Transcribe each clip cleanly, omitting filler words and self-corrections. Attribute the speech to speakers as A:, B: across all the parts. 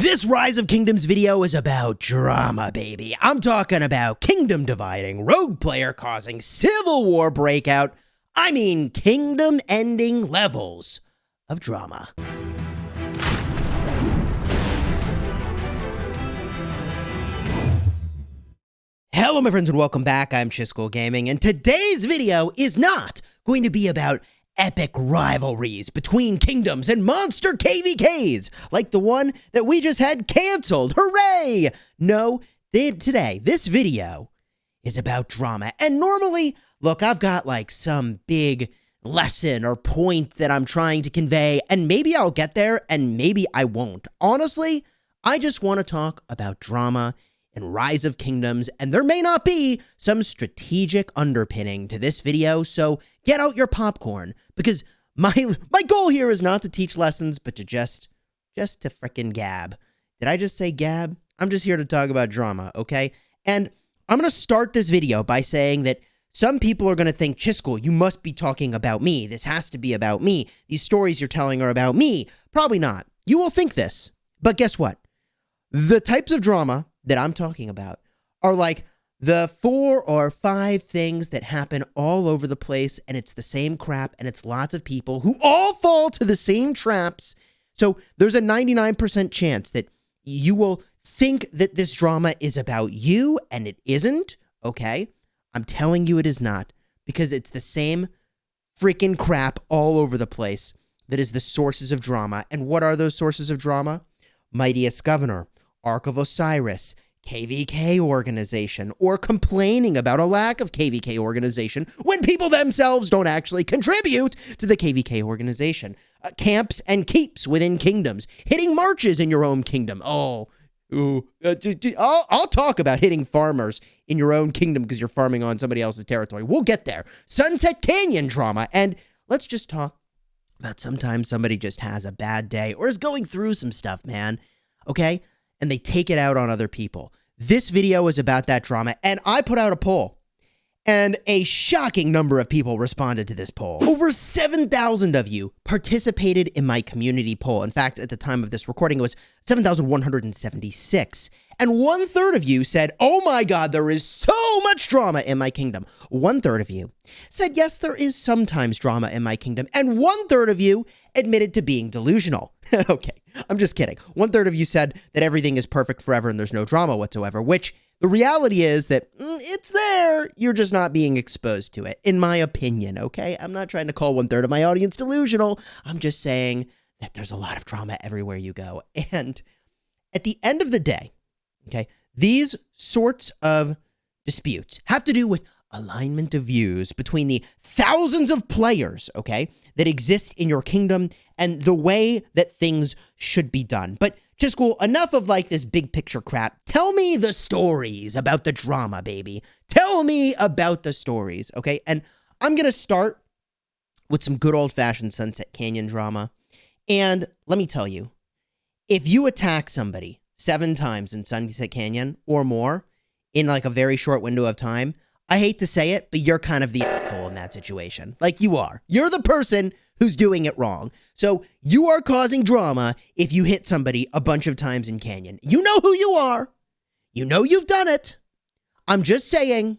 A: This Rise of Kingdoms video is about drama, baby. I'm talking about kingdom dividing, rogue player causing civil war breakout. I mean, kingdom ending levels of drama. Hello, my friends, and welcome back. I'm Chisgule Gaming, and today's video is not going to be about epic rivalries between kingdoms and monster KVKs, like the one that we just had canceled. Hooray! No, today, this video is about drama. And normally, look, I've got like some big lesson or point that I'm trying to convey, and maybe I'll get there, and maybe I won't. Honestly, I just want to talk about drama and Rise of Kingdoms, and there may not be some strategic underpinning to this video, so get out your popcorn, because my goal here is not to teach lessons, but to just to frickin' gab. Did I just say gab? I'm just here to talk about drama, okay? And I'm going to start this video by saying that some people are going to think, Chisgule, you must be talking about me. This has to be about me. These stories you're telling are about me. Probably not. You will think this, but guess what? The types of drama that I'm talking about are like the 4 or 5 things that happen all over the place, and it's the same crap, and it's lots of people who all fall to the same traps. So there's a 99% chance that you will think that this drama is about you, and it isn't, okay? I'm telling you it is not, because it's the same freaking crap all over the place that is the sources of drama. And what are those sources of drama? Mightiest Governor, Ark of Osiris, KVK organization, or complaining about a lack of KVK organization when people themselves don't actually contribute to the KVK organization. Camps and keeps within kingdoms, hitting marches in your own kingdom. I'll talk about hitting farmers in your own kingdom because you're farming on somebody else's territory. We'll get there. Sunset Canyon drama, and let's just talk about sometimes somebody just has a bad day or is going through some stuff, man, okay? And they take it out on other people. This video is about that drama, and I put out a poll, and a shocking number of people responded to this poll. Over 7,000 of you participated in my community poll. In fact, at the time of this recording, it was 7,176. And 1/3 of you said, oh my God, there is so much drama in my kingdom. 1/3 of you said, yes, there is sometimes drama in my kingdom. And 1/3 of you admitted to being delusional. Okay, I'm just kidding. 1/3 of you said that everything is perfect forever and there's no drama whatsoever, which the reality is that it's there. You're just not being exposed to it, in my opinion, okay? I'm not trying to call 1/3 of my audience delusional. I'm just saying that there's a lot of drama everywhere you go. And at the end of the day, okay, these sorts of disputes have to do with alignment of views between the thousands of players, okay, that exist in your kingdom and the way that things should be done. But Chisgule, enough of like this big picture crap. Tell me the stories about the drama, baby. Tell me about the stories, okay? And I'm going to start with some good old-fashioned Sunset Canyon drama. And let me tell you, if you attack somebody 7 times in Sunset Canyon or more in like a very short window of time, I hate to say it, but you're kind of the asshole in that situation. Like you are. You're the person who's doing it wrong. So you are causing drama if you hit somebody a bunch of times in Canyon. You know who you are. You know you've done it. I'm just saying,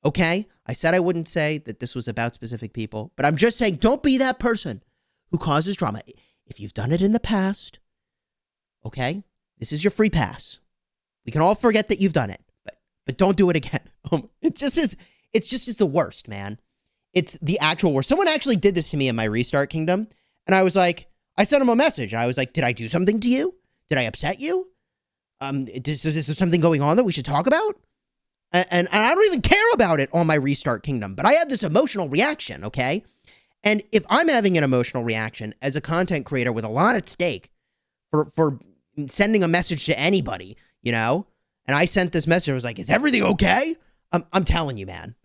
A: okay? I said I wouldn't say that this was about specific people, but I'm just saying don't be that person who causes drama. If you've done it in the past, okay? This is your free pass. We can all forget that you've done it, but don't do it again. It just is the worst, man. It's the actual worst. Someone actually did this to me in my restart kingdom, and I was like, I sent him a message. I was like, did I do something to you? Did I upset you? Is there something going on that we should talk about? And I don't even care about it on my restart kingdom, but I had this emotional reaction, okay? And if I'm having an emotional reaction as a content creator with a lot at stake for sending a message to anybody, you know, and I sent this message, I was like, is everything okay? I'm telling you, man.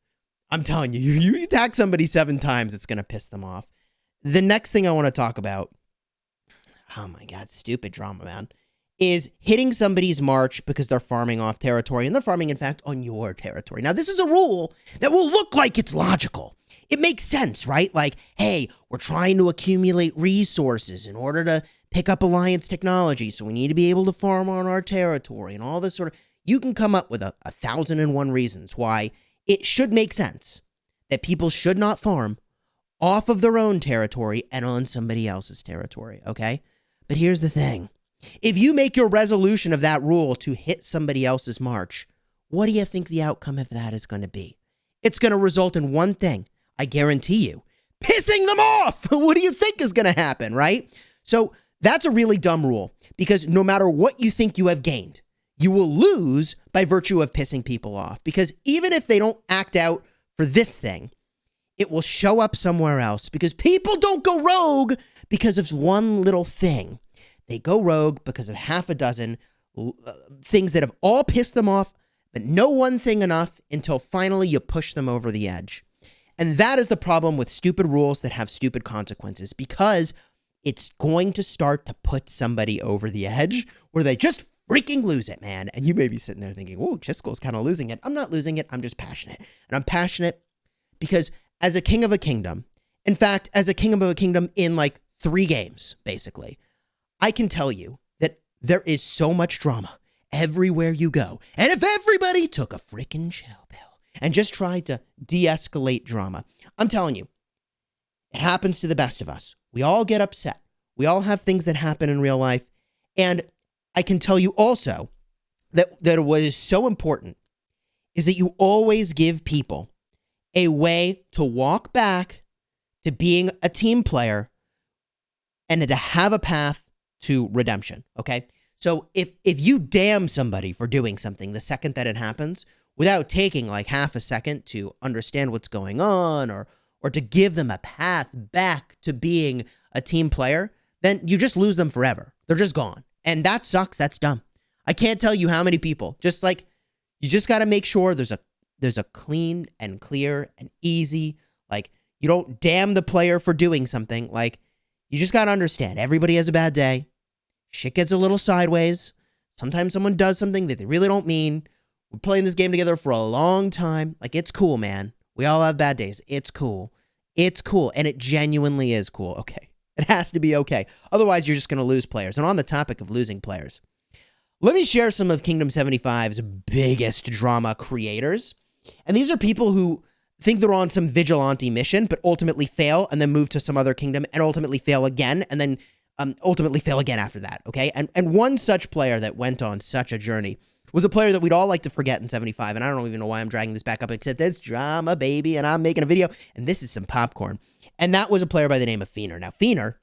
A: I'm telling you, you attack somebody 7 times, it's going to piss them off. The next thing I want to talk about, oh my God, stupid drama, man, is hitting somebody's march because they're farming off territory, and they're farming, in fact, on your territory. Now, this is a rule that will look like it's logical. It makes sense, right? Like, hey, we're trying to accumulate resources in order pick up alliance technology, so we need to be able to farm on our territory and all this sort of... You can come up with 1,001 reasons why it should make sense that people should not farm off of their own territory and on somebody else's territory, okay? But here's the thing. If you make your resolution of that rule to hit somebody else's march, what do you think the outcome of that is going to be? It's going to result in one thing, I guarantee you. Pissing them off! What do you think is going to happen, right? So that's a really dumb rule, because no matter what you think you have gained, you will lose by virtue of pissing people off. Because even if they don't act out for this thing, it will show up somewhere else, because people don't go rogue because of one little thing. They go rogue because of half a dozen things that have all pissed them off, but no one thing enough until finally you push them over the edge. And that is the problem with stupid rules that have stupid consequences, because it's going to start to put somebody over the edge where they just freaking lose it, man. And you may be sitting there thinking, oh, Chisgule's kind of losing it. I'm not losing it. I'm just passionate. And I'm passionate because as a king of a kingdom, in fact, as a king of a kingdom in like 3 games, basically, I can tell you that there is so much drama everywhere you go. And if everybody took a freaking chill pill and just tried to de-escalate drama, I'm telling you, it happens to the best of us. We all get upset. We all have things that happen in real life. And I can tell you also that what is so important is that you always give people a way to walk back to being a team player and to have a path to redemption, okay? So if you damn somebody for doing something the second that it happens, without taking like half a second to understand what's going on or to give them a path back to being a team player, then you just lose them forever. They're just gone. And that sucks. That's dumb. I can't tell you how many people, just like, you just got to make sure there's a clean and clear and easy, like, you don't damn the player for doing something. Like, you just got to understand, everybody has a bad day. Shit gets a little sideways. Sometimes someone does something that they really don't mean. We're playing this game together for a long time. Like, it's cool, man. We all have bad days. It's cool. It's cool. And it genuinely is cool. Okay. It has to be okay. Otherwise, you're just going to lose players. And on the topic of losing players, let me share some of Kingdom 75's biggest drama creators. And these are people who think they're on some vigilante mission, but ultimately fail and then move to some other kingdom and ultimately fail again and then ultimately fail again after that, okay? And one such player that went on such a journey was a player that we'd all like to forget in 75, and I don't even know why I'm dragging this back up, except it's drama, baby, and I'm making a video, and this is some popcorn. And that was a player by the name of Feener. Now, Feener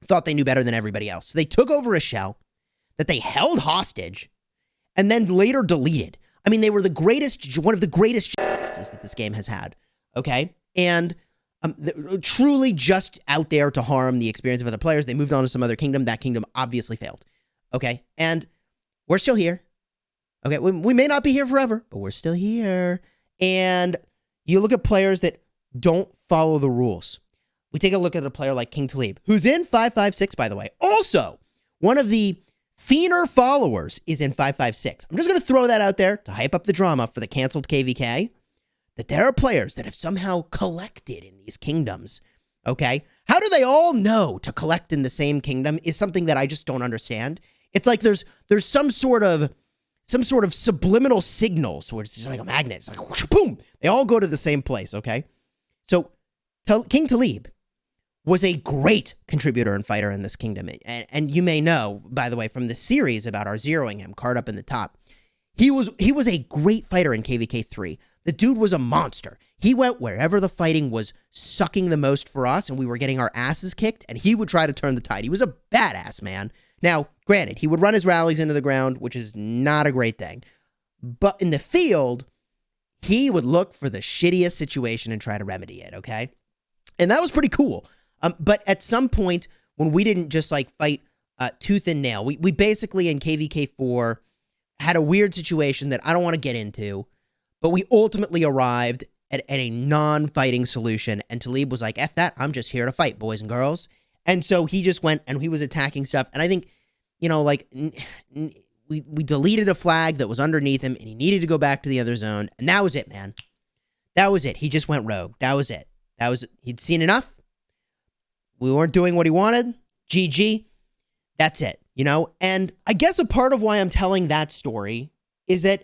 A: thought they knew better than everybody else. So they took over a shell that they held hostage and then later deleted. I mean, they were one of the greatest chances that this game has had, okay? And truly just out there to harm the experience of other players. They moved on to some other kingdom. That kingdom obviously failed, okay? And we're still here, okay? We may not be here forever, but we're still here. And you look at players that don't follow the rules. We take a look at a player like King Talib, who's in 556, by the way. Also, one of the Feener followers is in 556. I'm just going to throw that out there to hype up the drama for the canceled KVK, that there are players that have somehow collected in these kingdoms, okay? How do they all know to collect in the same kingdom is something that I just don't understand. It's like there's some sort of subliminal signals where it's just like a magnet. It's like, whoosh, boom, they all go to the same place, okay? So King Talib was a great contributor and fighter in this kingdom. And you may know, by the way, from the series about our zeroing him, card up in the top, he was a great fighter in KVK 3. The dude was a monster. He went wherever the fighting was sucking the most for us and we were getting our asses kicked, and he would try to turn the tide. He was a badass, man. Now, granted, he would run his rallies into the ground, which is not a great thing. But in the field, he would look for the shittiest situation and try to remedy it, okay? And that was pretty cool. But at some point, when we didn't just like fight tooth and nail, we basically in KVK 4 had a weird situation that I don't want to get into, but we ultimately arrived at a non-fighting solution, and Talib was like, F that, I'm just here to fight, boys and girls. And so he just went and he was attacking stuff, and I think, you know, like, we deleted a flag that was underneath him, and he needed to go back to the other zone, and that was it, man. That was it. He just went rogue. That was it. He'd seen enough. We weren't doing what he wanted. GG. That's it, you know? And I guess a part of why I'm telling that story is that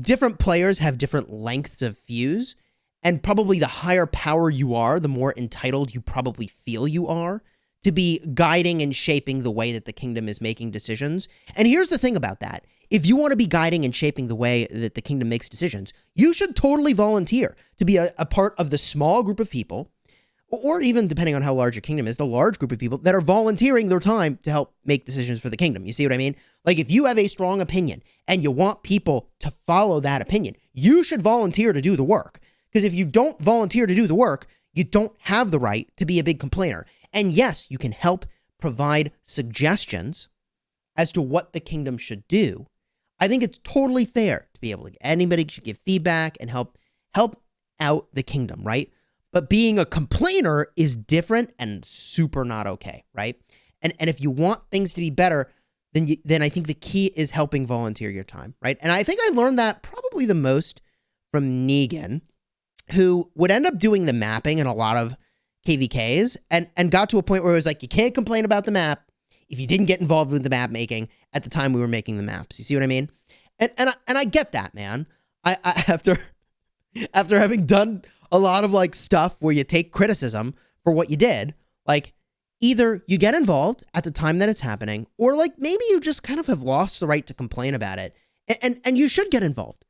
A: different players have different lengths of fuse, and probably the higher power you are, the more entitled you probably feel you are to be guiding and shaping the way that the kingdom is making decisions. And here's the thing about that. If you want to be guiding and shaping the way that the kingdom makes decisions, you should totally volunteer to be a part of the small group of people, or even depending on how large your kingdom is, the large group of people that are volunteering their time to help make decisions for the kingdom. You see what I mean? Like, if you have a strong opinion and you want people to follow that opinion, you should volunteer to do the work. Because if you don't volunteer to do the work, you don't have the right to be a big complainer. And yes, you can help provide suggestions as to what the kingdom should do. I think it's totally fair to be able to, anybody should give feedback and help out the kingdom, right? But being a complainer is different and super not okay, right? And if you want things to be better, then I think the key is helping volunteer your time, right? And I think I learned that probably the most from Negan, who would end up doing the mapping in a lot of KVKs and got to a point where it was like, you can't complain about the map if you didn't get involved with the map making at the time we were making the maps. You see what I mean? And I get that, man. I after having done a lot of like stuff where you take criticism for what you did, like either you get involved at the time that it's happening, or like maybe you just kind of have lost the right to complain about it. And you should get involved.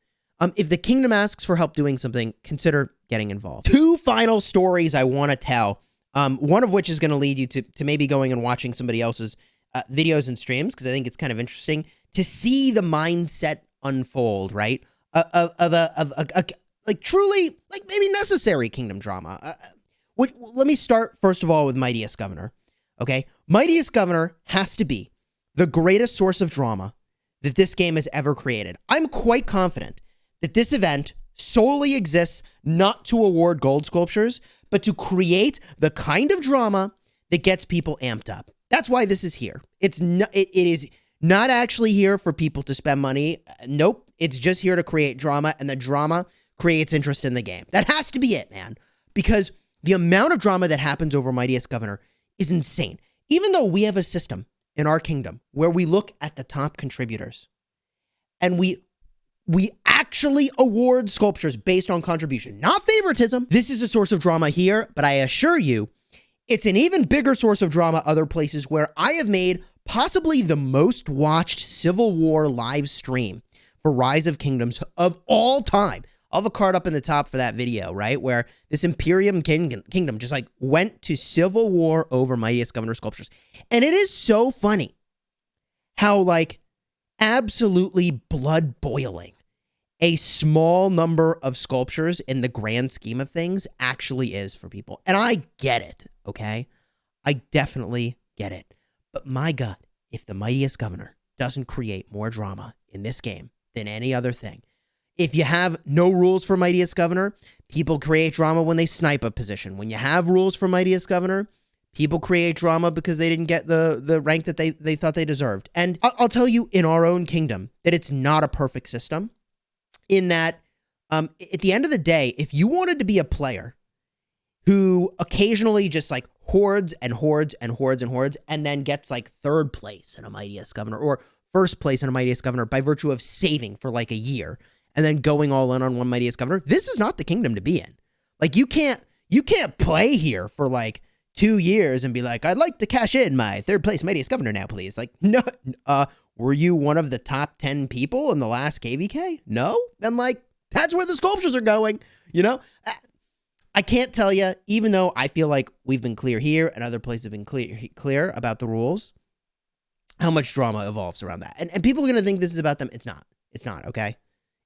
A: If the kingdom asks for help doing something, consider getting involved. Two final stories I want to tell, one of which is going to lead you to maybe going and watching somebody else's videos and streams, because I think it's kind of interesting to see the mindset unfold, right? Of a like truly, like maybe necessary kingdom drama. Let me start, first of all, with Mightiest Governor, okay? Mightiest Governor has to be the greatest source of drama that this game has ever created. I'm quite confident that this event solely exists not to award gold sculptures, but to create the kind of drama that gets people amped up. That's why this is here. It is not actually here for people to spend money. Nope. It's just here to create drama, and the drama creates interest in the game. That has to be it, man. Because the amount of drama that happens over Mightiest Governor is insane. Even though we have a system in our kingdom where we look at the top contributors and we actually award sculptures based on contribution, not favoritism. This is a source of drama here, but I assure you, it's an even bigger source of drama other places where I have made possibly the most watched Civil War live stream for Rise of Kingdoms of all time. I'll have a card up in the top for that video, right? Where this Imperium Kingdom just like went to civil war over Mightiest Governor sculptures. And it is so funny how like absolutely blood boiling a small number of sculptures in the grand scheme of things actually is for people. And I get it, okay? I definitely get it. But my God, if the Mightiest Governor doesn't create more drama in this game than any other thing, if you have no rules for Mightiest Governor, people create drama when they snipe a position. When you have rules for Mightiest Governor, people create drama because they didn't get the rank that they thought they deserved. And I'll tell you in our own kingdom that it's not a perfect system, in that at the end of the day, if you wanted to be a player who occasionally just like hoards and hoards and hoards and hoards and then gets like third place in a Mightiest Governor or first place in a Mightiest Governor by virtue of saving for like a year and then going all in on one Mightiest Governor, this is not the kingdom to be in. Like you can't play here for like 2 years and be like, I'd like to cash in my third place Mightiest Governor now, please. Like, no, were you one of the top 10 people in the last KVK? No? Then like, that's where the sculptures are going, you know? I can't tell you, even though I feel like we've been clear here and other places have been clear about the rules, how much drama evolves around that. And people are going to think this is about them. It's not. It's not, okay?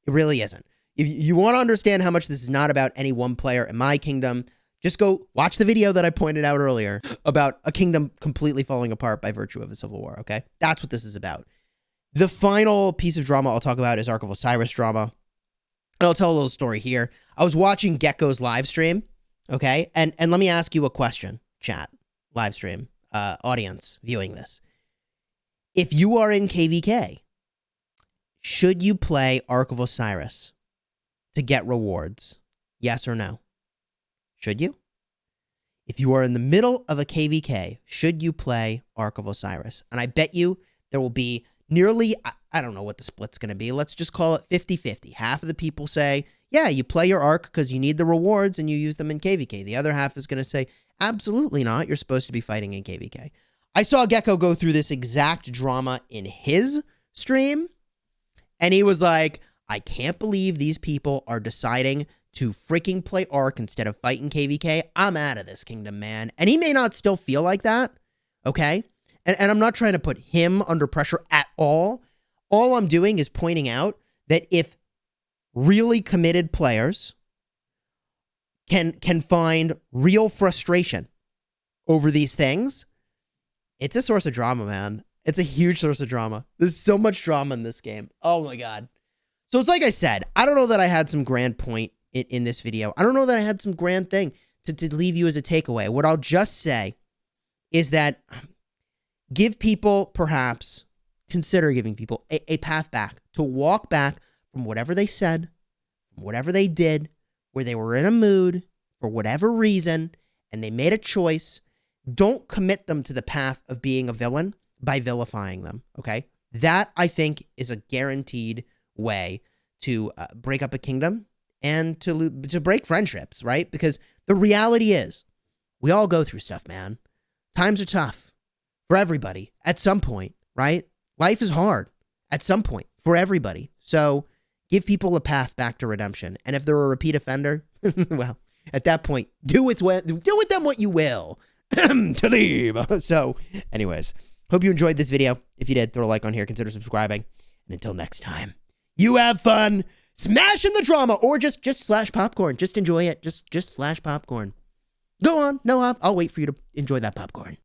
A: It really isn't. If you want to understand how much this is not about any one player in my kingdom, just go watch the video that I pointed out earlier about a kingdom completely falling apart by virtue of a civil war, okay? That's what this is about. The final piece of drama I'll talk about is Ark of Osiris drama. And I'll tell a little story here. I was watching Gecko's live stream, okay? And let me ask you a question, chat, live stream, audience viewing this. If you are in KVK, should you play Ark of Osiris to get rewards? Yes or no? Should you? if you are in the middle of a KVK, should you play Ark of Osiris? And I bet you there will be nearly, I don't know what the split's going to be. Let's just call it 50-50. Half of the people say, yeah, you play your Ark because you need the rewards and you use them in KVK. The other half is going to say, absolutely not. You're supposed to be fighting in KVK. I saw Gecko go through this exact drama in his stream, and he was like, I can't believe these people are deciding to freaking play Ark instead of fighting KVK. I'm out of this kingdom, man. And he may not still feel like that, okay? And I'm not trying to put him under pressure at all. All I'm doing is pointing out that if really committed players can find real frustration over these things, it's a source of drama, man. It's a huge source of drama. There's so much drama in this game. Oh my God. So it's like I said, I don't know that I had some grand point in this video. I don't know that I had some grand thing to leave you as a takeaway. What I'll just say is that give people, perhaps, consider giving people a path back, to walk back from whatever they said, from whatever they did, where they were in a mood for whatever reason, and they made a choice. Don't commit them to the path of being a villain by vilifying them, okay? That, I think, is a guaranteed way to break up a kingdom and to break friendships, right? Because the reality is, we all go through stuff, man. Times are tough for everybody at some point, right? Life is hard at some point for everybody. So give people a path back to redemption. And if they're a repeat offender, well, at that point, do with them what you will. To leave. So, anyways, hope you enjoyed this video. If you did, throw a like on here, consider subscribing. And until next time, you have fun smashing the drama, or just slash popcorn. Just enjoy it. Just slash popcorn. Go on. No, I'll wait for you to enjoy that popcorn.